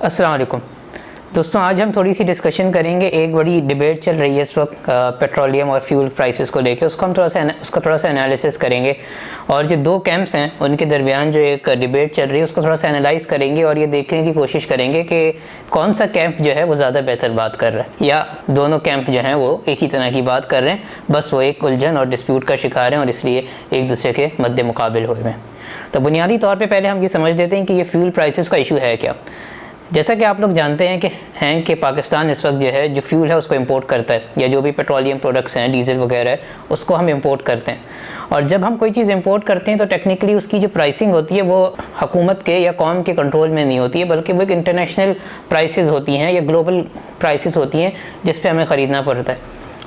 अस्सलाम वालेकुम दोस्तों, आज हम थोड़ी सी डिस्कशन करेंगे। एक बड़ी डिबेट चल रही है इस वक्त पेट्रोलियम और फ्यूल प्राइसेस को लेकर। उसका हम थोड़ा सा एनालिसिस करेंगे और जो दो कैंप्स हैं उनके दरमियान जो एक डिबेट चल रही है उसको थोड़ा सा एनालाइज करेंगे और ये देखने की कोशिश करेंगे कि कौन सा कैंप जो है वो ज़्यादा बेहतर बात कर रहा है या दोनों कैंप जो हैं वो एक ही तरह की बात कर रहे हैं, बस वो एक उलझन और डिस्प्यूट का शिकार हैं और इसलिए एक दूसरे के मद्दे मुकाबिल हुए हैं। तो बुनियादी तौर पर पहले हम ये समझ लेते हैं कि ये फ्यूल प्राइसेस का इशू है क्या। जैसा कि आप लोग जानते हैं कि पाकिस्तान इस वक्त जो है जो फ्यूल है उसको इंपोर्ट करता है, या जो भी पेट्रोलियम प्रोडक्ट्स हैं, डीजल वगैरह है, उसको हम इंपोर्ट करते हैं। और जब हम कोई चीज़ इंपोर्ट करते हैं तो टेक्निकली उसकी जो प्राइसिंग होती है वो हुकूमत के या कौम के कंट्रोल में नहीं होती है, बल्कि वो एक इंटरनेशनल प्राइसेस होती हैं या ग्लोबल प्राइसेस होती हैं जिस पे हमें ख़रीदना पड़ता है।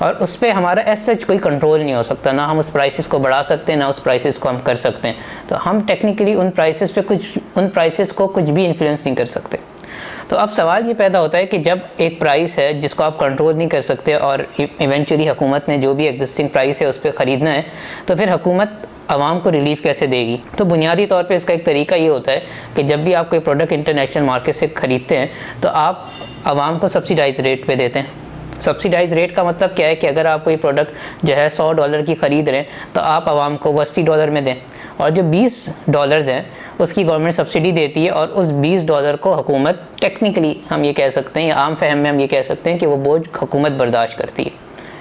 और उस पर हमारा एज सच कोई कंट्रोल नहीं हो सकता, ना हम उस प्राइसेस को बढ़ा सकते हैं ना उस प्राइसेस को हम कर सकते हैं। तो हम टेक्निकली उन प्राइसेस को कुछ भी इन्फ्लुएंस नहीं कर सकते। तो अब सवाल ये पैदा होता है कि जब एक प्राइस है जिसको आप कंट्रोल नहीं कर सकते और इवेंचुअली हुकूमत ने जो भी एग्जिस्टिंग प्राइस है उस पर ख़रीदना है, तो फिर हुकूमत आवाम को रिलीफ कैसे देगी। तो बुनियादी तौर पे इसका एक तरीका ये होता है कि जब भी आप कोई प्रोडक्ट इंटरनेशनल मार्केट से ख़रीदते हैं तो आप आवाम को सब्सिडाइज रेट पे देते हैं। सब्सिडाइज रेट का मतलब क्या है कि अगर आप कोई प्रोडक्ट जो है $100 की ख़रीद रहे हैं तो आप आवाम को $80 में दें, और जो $20 हैं उसकी गवर्नमेंट सब्सिडी देती है, और उस $20 को हुकूमत टेक्निकली हम ये कह सकते हैं, आम फहम में हम ये कह सकते हैं कि वो बोझ हुकूमत बर्दाश्त करती है।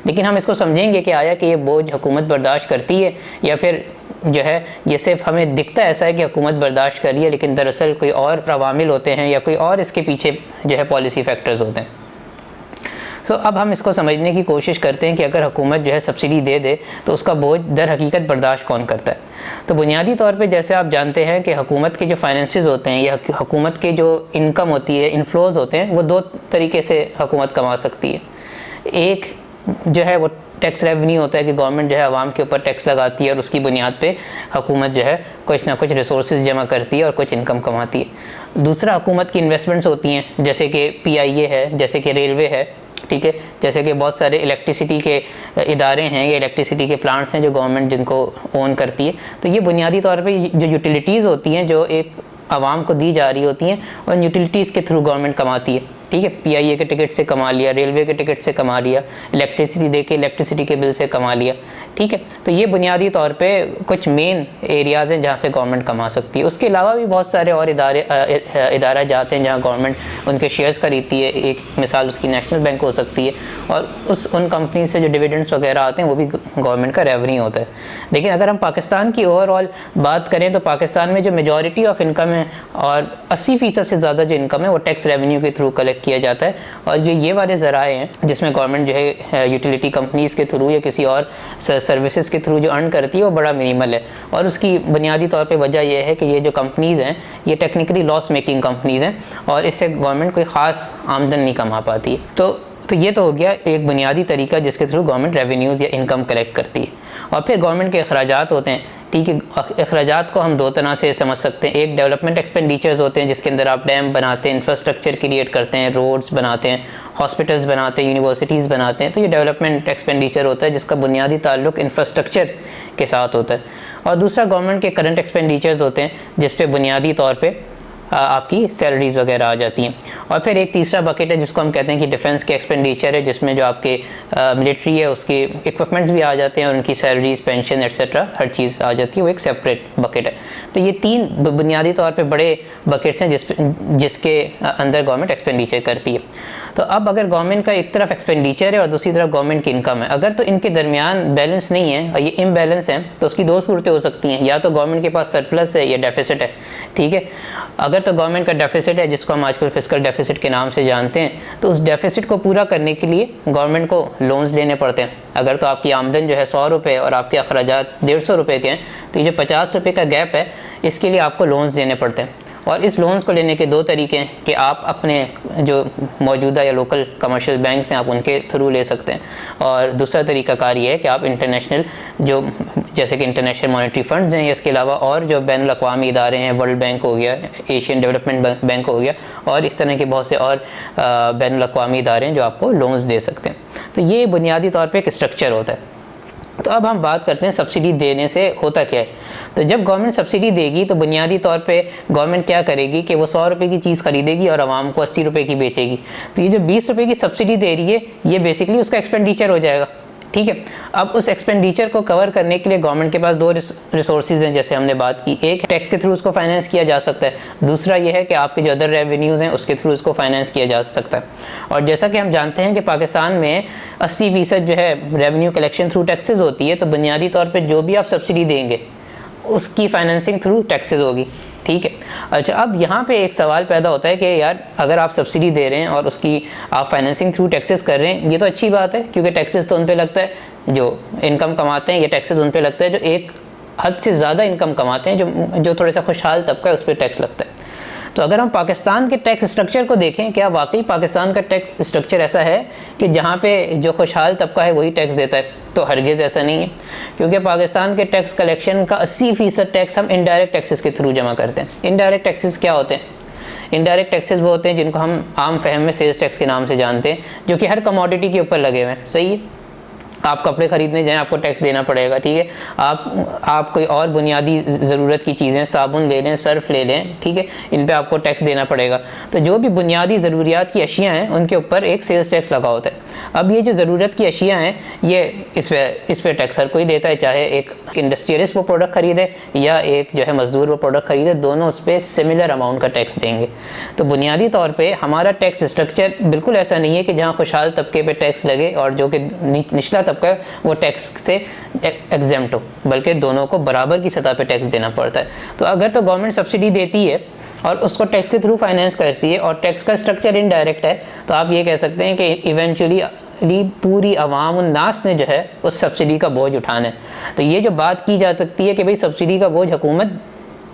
लेकिन हम इसको समझेंगे कि आया कि ये बोझ हुकूमत बर्दाश्त करती है या फिर जो है ये सिर्फ हमें दिखता ऐसा है कि हुकूमत बर्दाश्त कर रही है, लेकिन दरअसल कोई और अवामिल होते हैं या कोई और इसके पीछे जो है पॉलिसी फैक्टर्स होते हैं। तो अब हम इसको समझने की कोशिश करते हैं कि अगर हुकूमत जो है सब्सिडी दे दे तो उसका बोझ दर हकीकत बर्दाश्त कौन करता है। तो बुनियादी तौर पे जैसे आप जानते हैं कि हुकूमत के जो फाइनेंसेस होते हैं या हुकूमत के जो इनकम होती है, इनफ्लोज होते हैं, वो दो तरीके से हुकूमत कमा सकती है। एक जो है वो टैक्स रेवेन्यू होता है कि गवर्नमेंट जो है आवाम के ऊपर टैक्स लगाती है और उसकी बुनियाद पे हुकूमत जो है कुछ ना कुछ रिसोर्सेज जमा करती है और कुछ इनकम कमाती है। दूसरा हुकूमत की इन्वेस्टमेंट्स होती हैं, जैसे कि PIA है, जैसे कि रेलवे है, ठीक है, जैसे कि बहुत सारे इलेक्ट्रिसिटी के इदारे हैं या इलेक्ट्रिसिटी के प्लांट्स हैं जो गवर्नमेंट जिनको ओन करती है। तो ये बुनियादी तौर पे जो यूटिलिटीज़ होती हैं जो एक आवाम को दी जा रही होती हैं, और यूटिलिटीज़ के थ्रू गवर्नमेंट कमाती है। ठीक है, PIA के टिकट से कमा लिया, रेलवे के टिकट से कमा लिया, इलेक्ट्रिसिटी दे के इलेक्ट्रिसिटी के बिल से कमा लिया। ठीक है, तो ये बुनियादी तौर पे कुछ मेन एरियाज़ हैं जहाँ से गवर्नमेंट कमा सकती है। उसके अलावा भी बहुत सारे और इदारा जाते हैं जहाँ गवर्नमेंट उनके शेयर्स खरीदती है। एक मिसाल उसकी नेशनल बैंक हो सकती है, और उन कंपनी से जो डिविडेंड्स वगैरह आते हैं वो भी गवर्नमेंट का रेवेन्यू होता है। लेकिन अगर हम पाकिस्तान की ओवरऑल बात करें तो पाकिस्तान में जो मेजॉरिटी ऑफ इनकम है और 80% से ज़्यादा जो इनकम है वो टैक्स रेवेन्यू के थ्रू कलेक्ट किया जाता है। और जो ये वाले ज़राए हैं जिसमें गवर्नमेंट जो है यूटिलिटी कंपनीज़ के थ्रू या किसी और सर्विसेज के थ्रू जो अर्न करती है वो बड़ा मिनिमल है। और उसकी बुनियादी तौर पे वजह यह है कि ये जो कंपनीज़ हैं ये टेक्निकली लॉस मेकिंग कंपनीज़ हैं और इससे गवर्नमेंट कोई ख़ास आमदन नहीं कमा पाती है। तो ये तो हो गया एक बुनियादी तरीका जिसके थ्रू गवर्नमेंट रेवेन्यूज़ या इनकम कलेक्ट करती है। और फिर गवर्नमेंट के अखराजात होते हैं। ठीक है, अखराजात को हम दो तरह से समझ सकते हैं। एक डेवलपमेंट एक्सपेंडिचर्स होते हैं जिसके अंदर आप डैम बनाते हैं, इंफ्रास्ट्रक्चर क्रिएट करते हैं, रोड्स बनाते हैं, हॉस्पिटल्स बनाते हैं, यूनिवर्सिटीज़ बनाते हैं। तो ये डेवलपमेंट एक्सपेंडिचर होता है जिसका बुनियादी ताल्लुक इंफ्रास्ट्रक्चर के साथ होता है। और दूसरा गवर्नमेंट के करंट एक्सपेंडिचर्स होते हैं जिस पे बुनियादी तौर पे आपकी सैलरीज़ वगैरह आ जाती हैं। और फिर एक तीसरा बकेट है जिसको हम कहते हैं कि डिफेंस के एक्सपेंडिचर है, जिसमें जो आपके मिलिट्री है उसके इक्विपमेंट्स भी आ जाते हैं और उनकी सैलरीज, पेंशन एट्सेट्रा हर चीज़ आ जाती है। वो एक सेपरेट बकेट है। तो ये तीन बुनियादी तौर पे बड़े बकेट्स हैं जिसके अंदर गवर्नमेंट एक्सपेंडिचर करती है। तो अब अगर गवर्नमेंट का एक तरफ एक्सपेंडिचर है और दूसरी तरफ गवर्नमेंट की इनकम है, अगर तो इनके दरमियान बैलेंस नहीं है और ये इम्बैलेंस है तो उसकी दो सूरतें हो सकती हैं। या तो गवर्नमेंट के पास सरप्लस है या डेफिसिट है। ठीक है, अगर तो गवर्नमेंट का डेफिसिट है जिसको हम आजकल फिस्कल डेफिसिट के नाम से जानते हैं, तो उस डेफिसिट को पूरा करने के लिए गवर्नमेंट को लोन्स लेने पड़ते हैं। अगर तो आपकी आमदन जो है ₹100 और आपके अखराजात ₹150 के हैं, तो ये जो ₹50 का गैप है इसके लिए आपको लोन्स देने पड़ते हैं। और इस लोन्स को लेने के दो तरीके हैं कि आप अपने जो मौजूदा या लोकल कमर्शियल बैंक्स हैं आप उनके थ्रू ले सकते हैं, और दूसरा तरीक़ाकार ये है कि आप इंटरनेशनल जो जैसे कि इंटरनेशनल मॉनेटरी फंड्स हैं, इसके अलावा और जो बैनुल अक़वामी इदारे हैं, वर्ल्ड बैंक हो गया, एशियन डेवलपमेंट बैंक हो गया, और इस तरह के बहुत से और बैनुल अक़वामी इदारे हैं जो आपको लोन्स दे सकते हैं। तो ये बुनियादी तौर पर एक स्ट्रक्चर होता है। तो अब हम बात करते हैं सब्सिडी देने से होता क्या है। तो जब गवर्नमेंट सब्सिडी देगी तो बुनियादी तौर पे गवर्नमेंट क्या करेगी कि वो 100 रुपये की चीज़ खरीदेगी और आवाम को 80 रुपये की बेचेगी। तो ये जो 20 रुपये की सब्सिडी दे रही है ये बेसिकली उसका एक्सपेंडिचर हो जाएगा, ठीक है। अब उस एक्सपेंडिचर को कवर करने के लिए गवर्नमेंट के पास दो रिसोर्सेज हैं, जैसे हमने बात की, एक टैक्स के थ्रू उसको फाइनेंस किया जा सकता है, दूसरा ये है कि आपके जो अदर रेवेन्यूज़ हैं उसके थ्रू उसको फाइनेंस किया जा सकता है। और जैसा कि हम जानते हैं कि पाकिस्तान में 80% जो है रेवेन्यू कलेक्शन थ्रू टैक्सेस होती है, तो बुनियादी तौर पर जो भी आप सब्सिडी देंगे उसकी फाइनेंसिंग थ्रू टैक्सेस होगी, ठीक है। अच्छा, अब यहाँ पे एक सवाल पैदा होता है कि यार अगर आप सब्सिडी दे रहे हैं और उसकी आप फाइनेंसिंग थ्रू टैक्सेस कर रहे हैं, ये तो अच्छी बात है क्योंकि टैक्सेस तो उन पे लगता है जो इनकम कमाते हैं, ये टैक्सेस उन पे लगता है जो एक हद से ज़्यादा इनकम कमाते हैं, जो थोड़ा सा खुशहाल तबका है उस पर टैक्स लगता है। तो अगर हम पाकिस्तान के टैक्स स्ट्रक्चर को देखें, क्या वाकई पाकिस्तान का टैक्स स्ट्रक्चर ऐसा है कि जहाँ पे जो खुशहाल तबका है वही टैक्स देता है? तो हरगिज़ ऐसा नहीं है, क्योंकि पाकिस्तान के टैक्स कलेक्शन का 80% टैक्स हम इनडायरेक्ट टैक्सेस के थ्रू जमा करते हैं। इनडायरेक्ट टैक्सेस क्या होते हैं? इनडायरेक्ट टैक्सेस वो होते हैं जिनको हम आम फहम में सेल्स टैक्स के नाम से जानते हैं, जो कि हर कमोडिटी के ऊपर लगे हुए हैं, सही है। आप कपड़े खरीदने जाएं आपको टैक्स देना पड़ेगा, ठीक है। आप कोई और बुनियादी ज़रूरत की चीज़ें, साबुन ले लें, सर्फ ले लें, ठीक है, इन पे आपको टैक्स देना पड़ेगा। तो जो भी बुनियादी ज़रूरियात की अशियाँ हैं उनके ऊपर एक सेल्स टैक्स लगा होता है। अब ये जो ज़रूरत की अशियाँ हैं ये इस पे टैक्स हर कोई देता है, चाहे एक इंडस्ट्रियलिस्ट वो प्रोडक्ट खरीदे या एक जो है मज़दूर वो प्रोडक्ट खरीदे, दोनों उस पर सिमिलर अमाउंट का टैक्स देंगे। तो बुनियादी तौर पर हमारा टैक्स स्ट्रक्चर बिल्कुल ऐसा नहीं है कि जहाँ खुशहाल तबके पर टैक्स लगे और जो कि निचला तबका वो टैक्स से एग्जेम्प्ट हो, बल्कि दोनों को बराबर की सतह पे टैक्स देना पड़ता है। तो अगर तो गवर्नमेंट सब्सिडी देती है और उसको टैक्स के थ्रू फाइनेंस करती है और टैक्स का स्ट्रक्चर इनडायरेक्ट है, तो आप ये कह सकते हैं कि इवेंचुअली पूरी अवाम नास ने जो है उस सब्सिडी का बोझ उठाना है। तो ये जो बात की जा सकती है कि भाई सब्सिडी का बोझ हुकूमत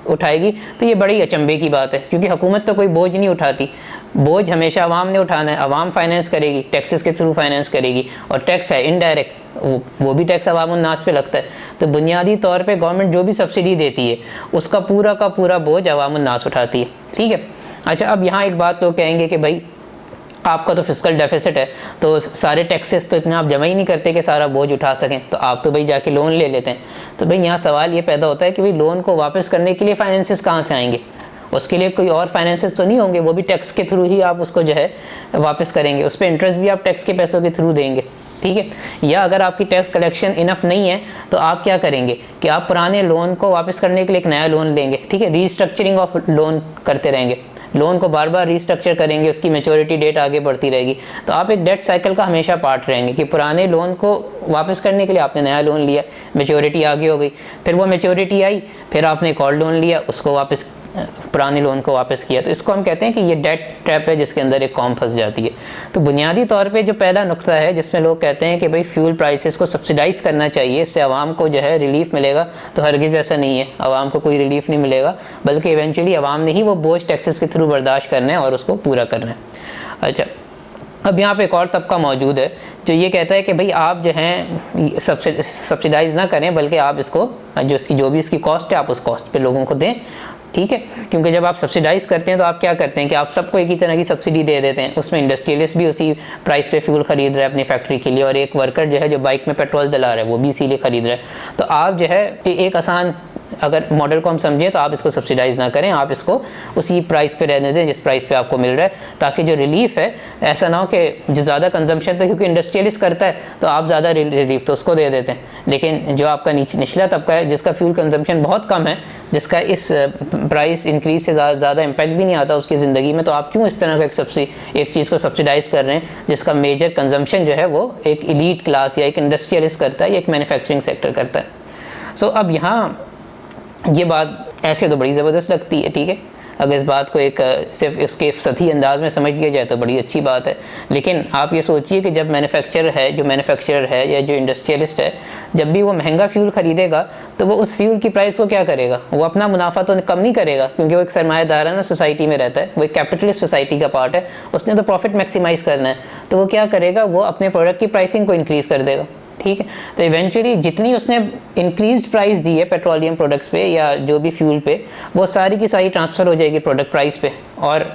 उठाएगी, तो ये बड़ी अचंभे की बात है, क्योंकि हुकूमत तो कोई बोझ नहीं उठाती, बोझ हमेशा अवाम ने उठाना है। अवाम फाइनेंस करेगी, टैक्सेस के थ्रू फाइनेंस करेगी, और टैक्स है इनडायरेक्ट, वो भी टैक्स अवाम उन्नास पे लगता है। तो बुनियादी तौर पे गवर्नमेंट जो भी सब्सिडी देती है उसका पूरा का पूरा बोझ अवाम उन्नास उठाती है, ठीक है। अच्छा, अब यहाँ एक बात तो कहेंगे कि भाई आपका तो फिस्कल डेफिसिट है, तो सारे टैक्सेस तो इतना आप जमा ही नहीं करते कि सारा बोझ उठा सकें, तो आप तो भाई जाके लोन ले लेते हैं। तो भाई यहाँ सवाल ये पैदा होता है कि भाई लोन को वापस करने के लिए फाइनेंसेस कहाँ से आएंगे? उसके लिए कोई और फाइनेंसेस तो नहीं होंगे, वो भी टैक्स के थ्रू ही आप उसको जो है वापस करेंगे, उस पर इंटरेस्ट भी आप टैक्स के पैसों के थ्रू देंगे, ठीक है। या अगर आपकी टैक्स कलेक्शन इनफ नहीं है तो आप क्या करेंगे कि आप पुराने लोन को वापस करने के लिए एक नया लोन लेंगे, ठीक है, रीस्ट्रक्चरिंग ऑफ लोन करते रहेंगे, लोन को बार बार रीस्ट्रक्चर करेंगे, उसकी मैच्योरिटी डेट आगे बढ़ती रहेगी। तो आप एक डेट साइकिल का हमेशा पार्ट रहेंगे कि पुराने लोन को वापस करने के लिए आपने नया लोन लिया, मैच्योरिटी आगे हो गई, फिर वो मैच्योरिटी आई, फिर आपने एक और लोन लिया, उसको वापस पुराने लोन को वापस किया। तो इसको हम कहते हैं कि ये डेट ट्रैप है जिसके अंदर एक कॉम फंस जाती है। तो बुनियादी तौर पे जो पहला नुक्ता है जिसमें लोग कहते हैं कि भाई फ्यूल प्राइसेस को सब्सिडाइज करना चाहिए, इससे आवाम को जो है रिलीफ मिलेगा, तो हरगिज़ ऐसा नहीं है, आवाम को कोई रिलीफ नहीं मिलेगा, बल्कि इवेंचुअली आवाम ने ही वो बोझ टैक्सेस के थ्रू बर्दाश्त करना है और उसको पूरा करना है। अच्छा, अब यहाँ पे एक और तबका मौजूद है जो ये कहता है कि भाई आप जो हैं सब्सिडाइज ना करें, बल्कि आप इसको जो भी इसकी कॉस्ट है आप उस कॉस्ट पे लोगों को दें, ठीक है। क्योंकि जब आप सब्सिडाइज करते हैं तो आप क्या करते हैं कि आप सबको एक ही तरह की सब्सिडी दे देते हैं, उसमें इंडस्ट्रियलिस्ट भी उसी प्राइस पे फ्यूल खरीद रहा है अपनी फैक्ट्री के लिए, और एक वर्कर जो है जो बाइक में पेट्रोल जला रहा है वो भी इसीलिए खरीद रहा है। तो आप जो है एक आसान अगर मॉडल को हम समझें तो आप इसको सब्सिडाइज ना करें, आप इसको उसी प्राइस पे रहने दें जिस प्राइस पे आपको मिल रहा है, ताकि जो रिलीफ है ऐसा ना हो कि जो ज़्यादा कंजम्पशन तो क्योंकि इंडस्ट्रियलिस्ट करता है तो आप ज़्यादा रिलीफ तो उसको दे देते हैं, लेकिन जो आपका निचला तबका है जिसका फ्यूल कंजम्पशन बहुत कम है, जिसका इस प्राइस इंक्रीज से ज़्यादा इम्पैक्ट भी नहीं आता उसकी ज़िंदगी में, तो आप क्यों इस तरह का एक चीज़ को सब्सिडाइज कर रहे हैं जिसका मेजर कंजम्पशन जो है वो एक एलीट क्लास या एक इंडस्ट्रियलिस्ट करता है या एक मैन्युफैक्चरिंग सेक्टर करता है। सो अब यहाँ ये बात ऐसे तो बड़ी ज़बरदस्त लगती है, ठीक है, अगर इस बात को एक सिर्फ उसके सतही अंदाज में समझ लिया जाए तो बड़ी अच्छी बात है। लेकिन आप ये सोचिए कि जब मैन्युफैक्चरर है या जो इंडस्ट्रियलिस्ट है, जब भी वो महंगा फ्यूल खरीदेगा तो वो उस फ्यूल की प्राइस को क्या करेगा, वो अपना मुनाफा तो कम नहीं करेगा, क्योंकि वो एक सरमायादाराना सोसाइटी में रहता है, वो एक कैपिटलिस्ट सोसाइटी का पार्ट है, उसने तो प्रॉफिट मैक्सिमाइज़ करना है, तो वो क्या करेगा, वो अपने प्रोडक्ट की प्राइसिंग को इंक्रीज़ कर देगा, ठीक है। तो इवेंचुअली जितनी उसने इंक्रीज्ड प्राइस दी है पेट्रोलियम प्रोडक्ट्स पे या जो भी फ्यूल पे, वो सारी की सारी ट्रांसफ़र हो जाएगी प्रोडक्ट प्राइस पे, और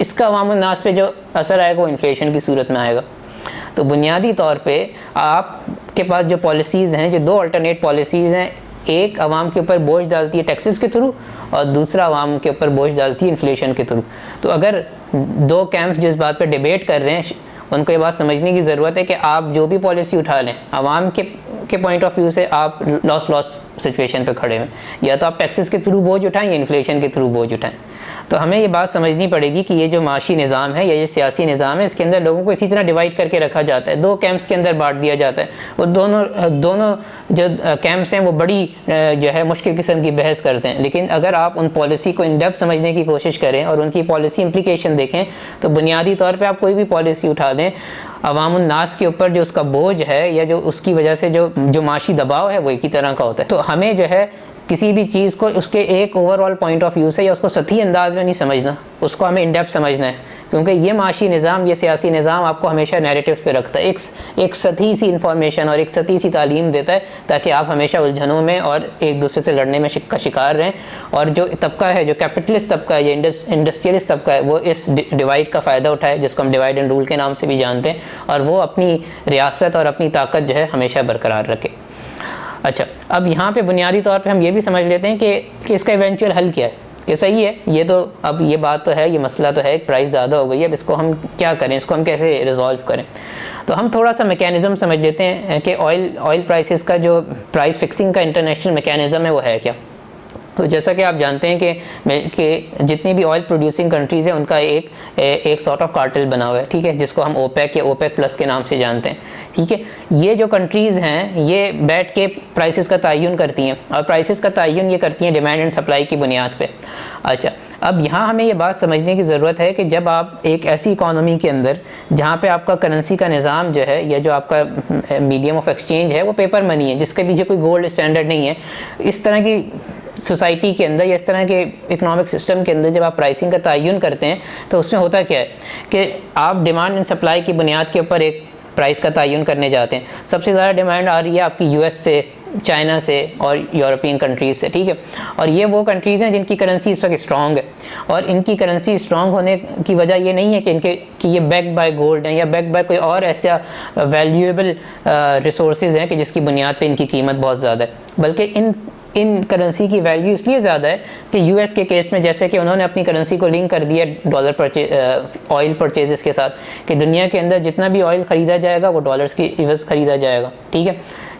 इसका अवाम नास पे जो असर आएगा वो इन्फ्लेशन की सूरत में आएगा। तो बुनियादी तौर पे आपके पास जो पॉलिसीज़ हैं, जो दो अल्टरनेट पॉलिसीज़ हैं, एक आवाम के ऊपर बोझ डालती है टैक्सेस के थ्रू और दूसरा आवाम के ऊपर बोझ डालती है इन्फ्लेशन के थ्रू। तो अगर दो कैंप्स जिस बात पर डिबेट कर रहे हैं, उनको ये बात समझने की ज़रूरत है कि आप जो भी पॉलिसी उठा लें, आवाम के पॉइंट ऑफ व्यू से आप लॉस सिचुएशन पे खड़े हैं। या तो आप टैक्सेस के थ्रू बोझ उठाएं या इन्फ्लेशन के थ्रू बोझ उठाएं। तो हमें ये बात समझनी पड़ेगी कि ये जो माशी निज़ाम है या ये सियासी निज़ाम है, इसके अंदर लोगों को इसी तरह डिवाइड करके रखा जाता है, दो कैंप्स के अंदर बांट दिया जाता है। वो दोनों जो कैंप्स हैं वो बड़ी जो है मुश्किल किस्म की बहस करते हैं। लेकिन अगर आप उन पॉलिसी को इन डेप्थ समझने की कोशिश करें और उनकी पॉलिसी इम्प्लीकेशन देखें, तो बुनियादी तौर पर आप कोई भी पॉलिसी उठा दें, अवामुन नास के ऊपर जो उसका बोझ है या जो उसकी वजह से जो माशी दबाव है वो एक ही तरह का होता है। तो हमें जो है किसी भी चीज़ को उसके एक ओवरऑल पॉइंट ऑफ व्यू से या उसको सतही अंदाज में नहीं समझना, उसको हमें इन डेप्थ समझना है। क्योंकि ये माशी निज़ाम, ये सियासी निज़ाम आपको हमेशा नैरेटिव्स पे रखता है, एक सतही सी इंफॉर्मेशन और एक सतही सी तालीम देता है, ताकि आप हमेशा उलझनों में और एक दूसरे से लड़ने में का शिकार रहें। और जो तबका है, जो कैपिटलिस्ट तबका है, ये इंडस्ट्रियलिस्ट तबका है, वो इस डिवाइड का फ़ायदा उठाए, जिसको हम डिवाइड एंड रूल के नाम से भी जानते हैं, और वो अपनी रियासत और अपनी ताकत जो है हमेशा बरकरार रखे। अच्छा, अब यहाँ पे बुनियादी तौर पे हम ये भी समझ लेते हैं कि इसका इवेंचुअल हल क्या है, कि सही है ये तो, अब ये बात तो है, ये मसला तो है, प्राइस ज़्यादा हो गई है, अब इसको हम क्या करें, इसको हम कैसे रिजॉल्व करें। तो हम थोड़ा सा मैकेनिज़्म समझ लेते हैं कि ऑयल प्राइसेस का जो प्राइस फिक्सिंग का इंटरनेशनल मैकेनिज़्म है वो है क्या। तो जैसा कि आप जानते हैं कि जितनी भी ऑयल प्रोड्यूसिंग कंट्रीज़ हैं उनका एक सॉर्ट ऑफ कार्टेल बना हुआ है, ठीक है, जिसको हम ओपेक या ओपेक प्लस के नाम से जानते हैं, ठीक है। ये जो कंट्रीज़ हैं ये बैठ के प्राइसेस का तयन करती हैं, और प्राइसेस का तयन ये करती हैं डिमांड एंड सप्लाई की बुनियाद पे। अच्छा, अब यहाँ हमें ये बात समझने की ज़रूरत है कि जब आप एक ऐसी इकॉनमी के अंदर जहाँ पे आपका करेंसी का निज़ाम जो है या जो आपका मीडियम ऑफ एक्सचेंज है वो पेपर मनी है, जिसके पीछे कोई गोल्ड स्टैंडर्ड नहीं है, इस तरह की सोसाइटी के अंदर या इस तरह के इकोनॉमिक सिस्टम के अंदर जब आप प्राइसिंग का तयन करते हैं तो उसमें होता क्या है कि आप डिमांड एंड सप्लाई की बुनियाद के ऊपर एक प्राइस का तयन करने जाते हैं। सबसे ज़्यादा डिमांड आ रही है आपकी यूएस से, चाइना से और यूरोपियन कंट्रीज़ से, ठीक है। और ये वो कंट्रीज़ हैं जिनकी करेंसी इस वक्त स्ट्रॉन्ग है, और इनकी करेंसी स्ट्रॉन्ग होने की वजह ये नहीं है कि ये बैक बाय गोल्ड हैं या बैक बाय कोई और ऐसा वैल्यूएबल रिसोर्सेज हैं कि जिसकी बुनियाद पे इनकी कीमत बहुत ज़्यादा है, बल्कि इन करेंसी की वैल्यू इसलिए ज़्यादा है कि यूएस के केस में जैसे कि उन्होंने अपनी करेंसी को लिंक कर दिया ऑयल परचेजेस के साथ, कि दुनिया के अंदर जितना भी ऑयल ख़रीदा जाएगा वो डॉलर्स की इवज़ ख़रीदा जाएगा, ठीक है।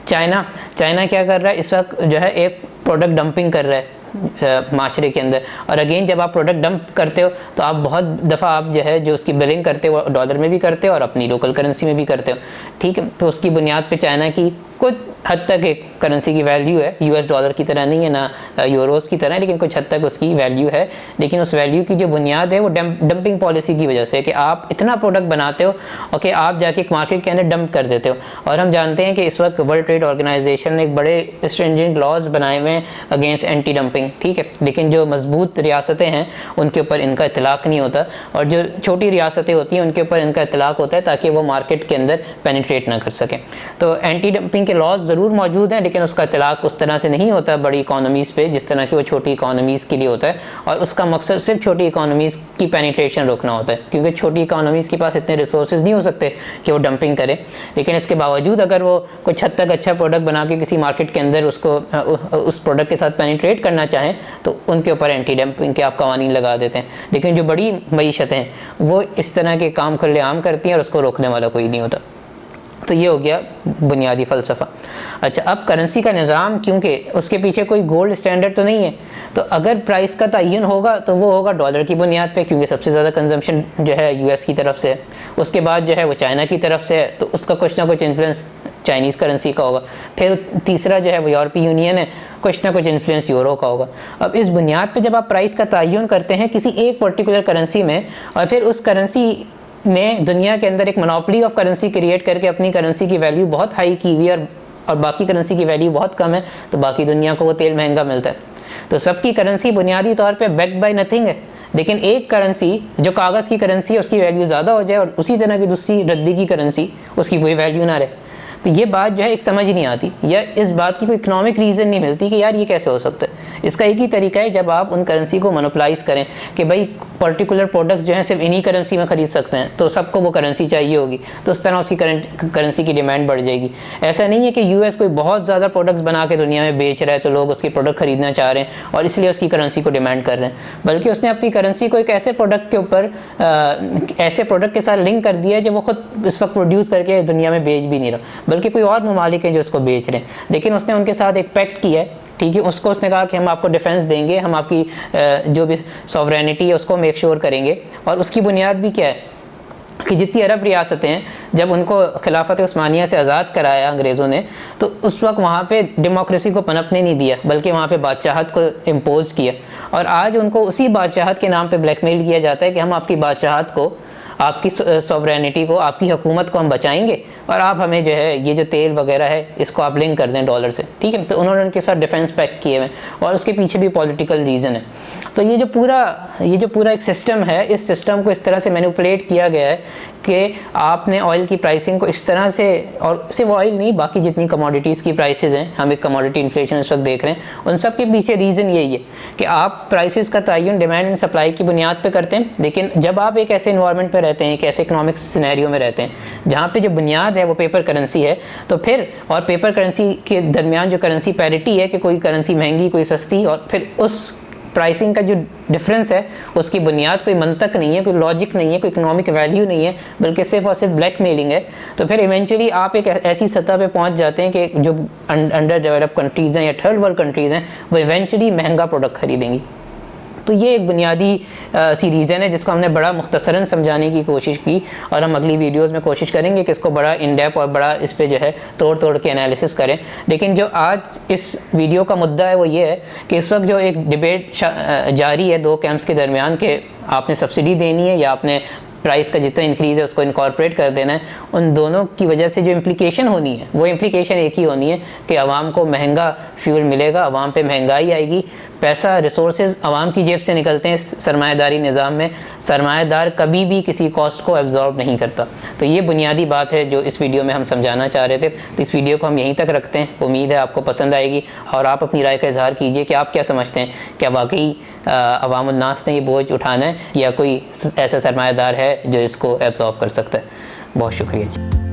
चाइना क्या कर रहा है इस वक्त, जो है एक प्रोडक्ट डंपिंग कर रहा है माशरे के अंदर। और अगेन जब आप प्रोडक्ट डंप करते हो तो आप बहुत दफ़ा आप जो है जो उसकी बिलिंग करते हो डॉलर में भी करते हो और अपनी लोकल करेंसी में भी करते हो, ठीक है। तो उसकी बुनियाद पे चाइना की कुछ हद तक एक करेंसी की वैल्यू है, यूएस डॉलर की तरह नहीं है ना यूरोस की तरह, लेकिन कुछ हद तक उसकी वैल्यू है। लेकिन उस वैल्यू की जो बुनियाद है वो डंपिंग पॉलिसी की वजह से, कि आप इतना प्रोडक्ट बनाते हो और कि आप जाके मार्केट के अंदर डंप कर देते हो। और हम जानते हैं कि इस वक्त वर्ल्ड ट्रेड ऑर्गेनाइजेशन ने एक बड़े स्ट्रिंजेंट लॉज बनाए हुए हैं अगेंस्ट एंटी डंपिंग, ठीक है। लेकिन जो मजबूत रियासतें हैं उनके ऊपर इनका इतलाक़ नहीं होता, और जो छोटी रियासतें होती हैं उनके ऊपर इनका इतलाक़ होता है ताकि वो मार्केट के अंदर पेनिट्रेट ना कर सकें। तो एंटी डंपिंग के लॉज ज़रूर मौजूद हैं, लेकिन उसका इतलाक़ उस तरह से नहीं होता बड़ी इकॉनमीज़ पे जिस तरह की वो छोटी इकॉनमीज़ के लिए होता है। और उसका मकसद सिर्फ छोटी इकॉनमीज़ की पेनिट्रेशन रोकना होता है, क्योंकि छोटी इकॉनमीज़ के पास इतने रिसोर्सेज नहीं हो सकते कि वो डंपिंग करें। लेकिन इसके बावजूद अगर वो कुछ हद तक अच्छा प्रोडक्ट बना के किसी मार्केट के अंदर उसको उस प्रोडक्ट के साथ पेनिट्रेट करना चाहें तो उनके ऊपर एंटी डंपिंग के आप कवानीन लगा देते हैं। लेकिन जो बड़ी मईशतें हैं वो इस तरह के काम खुलेआम करती हैं और उसको रोकने वाला कोई नहीं होता। तो ये हो गया बुनियादी फ़लसफ़ा। अच्छा, अब करेंसी का निज़ाम, क्योंकि उसके पीछे कोई गोल्ड स्टैंडर्ड तो नहीं है, तो अगर प्राइस का तयन होगा तो वो होगा डॉलर की बुनियाद पे, क्योंकि सबसे ज़्यादा कंजम्पशन जो है यूएस की तरफ से है। उसके बाद जो है वो चाइना की तरफ से है, तो उसका कुछ ना कुछ इन्फ्लुएंस चाइनीज़ करेंसी का होगा। फिर तीसरा जो है वो यूरोपीय यूनियन है, कुछ ना कुछ इन्फ्लुएंस यूरो का होगा। अब इस बुनियाद पे जब आप प्राइस का तयन करते हैं किसी एक पर्टिकुलर करेंसी में, और फिर उस करेंसी ने दुनिया के अंदर एक मोनोपोली ऑफ करेंसी क्रिएट करके अपनी करेंसी की वैल्यू बहुत हाई की हुई है और बाकी करेंसी की वैल्यू बहुत कम है, तो बाकी दुनिया को वो तेल महंगा मिलता है। तो सबकी करेंसी बुनियादी तौर पे बैक्ड बाय नथिंग है, लेकिन एक करेंसी जो कागज़ की करेंसी है उसकी वैल्यू ज़्यादा हो जाए और उसी तरह की दूसरी रद्दी की करेंसी उसकी कोई वैल्यू ना रहे। तो ये बात जो है एक समझ नहीं आती, या इस बात की कोई इकोनॉमिक रीज़न नहीं मिलती कि यार ये कैसे हो सकता है। इसका एक ही तरीका है, जब आप उन करेंसी को मोनोपलाइज करें कि भाई पर्टिकुलर प्रोडक्ट्स जो हैं सिर्फ इन्हीं करेंसी में ख़रीद सकते हैं, तो सबको वो करेंसी चाहिए होगी, तो उस तरह उसकी करेंसी की डिमांड बढ़ जाएगी। ऐसा नहीं है कि यूएस कोई बहुत ज़्यादा प्रोडक्ट्स बना के दुनिया में बेच रहा है तो लोग उसकी प्रोडक्ट खरीदना चाह रहे हैं और इसलिए उसकी करेंसी को डिमांड कर रहे हैं, बल्कि उसने अपनी करेंसी को एक ऐसे प्रोडक्ट के ऊपर ऐसे प्रोडक्ट के साथ लिंक कर दिया है जो वो खुद इस वक्त प्रोड्यूस करके दुनिया में बेच भी नहीं रहा, बल्कि कोई और ममालिक हैं जो उसको बेच रहे हैं। लेकिन उसने उनके साथ एक पैक्ट किया है, ठीक है, उसको उसने कहा कि हम आपको डिफेंस देंगे, हम आपकी जो भी सॉवरेनिटी है उसको मेक श्योर करेंगे। और उसकी बुनियाद भी क्या है कि जितनी अरब रियासतें हैं, जब उनको खिलाफत उस्मानिया से आज़ाद कराया अंग्रेज़ों ने, तो उस वक्त वहाँ पे डेमोक्रेसी को पनपने नहीं दिया, बल्कि वहाँ पे बादशाहत को इम्पोज किया। और आज उनको उसी बादशाहत के नाम पे ब्लैकमेल किया जाता है कि हम आपकी बादशाहत को, आपकी सॉवरेनिटी को, आपकी हुकूमत को हम बचाएंगे और आप हमें जो है ये जो तेल वगैरह है इसको आप लिंक कर दें डॉलर से, ठीक है। तो उन्होंने उनके साथ डिफेंस पैक्ट किए हुए और उसके पीछे भी पॉलिटिकल रीज़न है। तो ये जो पूरा एक सिस्टम है, इस सिस्टम को इस तरह से मैनिपुलेट किया गया है कि आपने ऑयल की प्राइसिंग को इस तरह से, और सिर्फ ऑयल नहीं, बाकी जितनी कमोडिटीज़ की प्राइसेस हैं, हम एक कमोडिटी इन्फ्लेशन इस वक्त देख रहे हैं, उन सब के पीछे रीज़न यही है कि आप प्राइसेस का तयन डिमांड एंड सप्लाई की बुनियाद पे करते हैं। लेकिन जब आप एक ऐसे इन्वायरमेंट पे रहते हैं, एक ऐसे इकोनॉमिक सिनेरियो में रहते हैं जहाँ पे जो बुनियाद है वो पेपर करेंसी है, तो फिर और पेपर करेंसी के दरमियान जो करेंसी पैरिटी है कि कोई करेंसी महंगी कोई सस्ती, और फिर उस प्राइसिंग का जो डिफरेंस है उसकी बुनियाद कोई मंतक नहीं है, कोई लॉजिक नहीं है, कोई इकोनॉमिक वैल्यू नहीं है, बल्कि सिर्फ और सिर्फ ब्लैक मेलिंग है। तो फिर इवेंचुअली आप एक ऐसी सतह पे पहुंच जाते हैं कि जो अंडर डेवलप कंट्रीज़ हैं या थर्ड वर्ल्ड कंट्रीज़ हैं वो इवेंचुअली महंगा प्रोडक्ट खरीदेंगी। तो ये एक बुनियादी सी रीज़न है जिसको हमने बड़ा मुख्तसरन समझाने की कोशिश की, और हम अगली वीडियोस में कोशिश करेंगे कि इसको बड़ा इन डेप्थ और बड़ा इस पे जो है तोड़ तोड़ के एनालिसिस करें। लेकिन जो आज इस वीडियो का मुद्दा है वो ये है कि इस वक्त जो एक डिबेट जारी है दो कैंप्स के दरमियान के आपने सब्सिडी देनी है या आपने प्राइस का जितना इंक्रीज़ है उसको इनकॉर्पोरेट कर देना है, उन दोनों की वजह से जो इम्प्लिकेशन होनी है वो इम्प्लिकेशन एक ही होनी है कि आवाम को महंगा फ्यूल मिलेगा, आवाम पे महंगाई आएगी, पैसा रिसोर्सेज आवाम की जेब से निकलते हैं सरमायादारी निज़ाम में, सरमायादार कभी भी किसी कॉस्ट को एब्जॉर्ब नहीं करता। तो ये बुनियादी बात है जो इस वीडियो में हम समझाना चाह रहे थे। तो इस वीडियो को हम यहीं तक रखते हैं, उम्मीद है आपको पसंद आएगी और आप अपनी राय का इजहार कीजिए कि आप क्या समझते हैं, क्या वाकई अवाम उन्नास ने ये बोझ उठाना है या कोई ऐसा सरमायादार है जो इसको एब्जॉर्ब कर सकता है। बहुत शुक्रिया जी।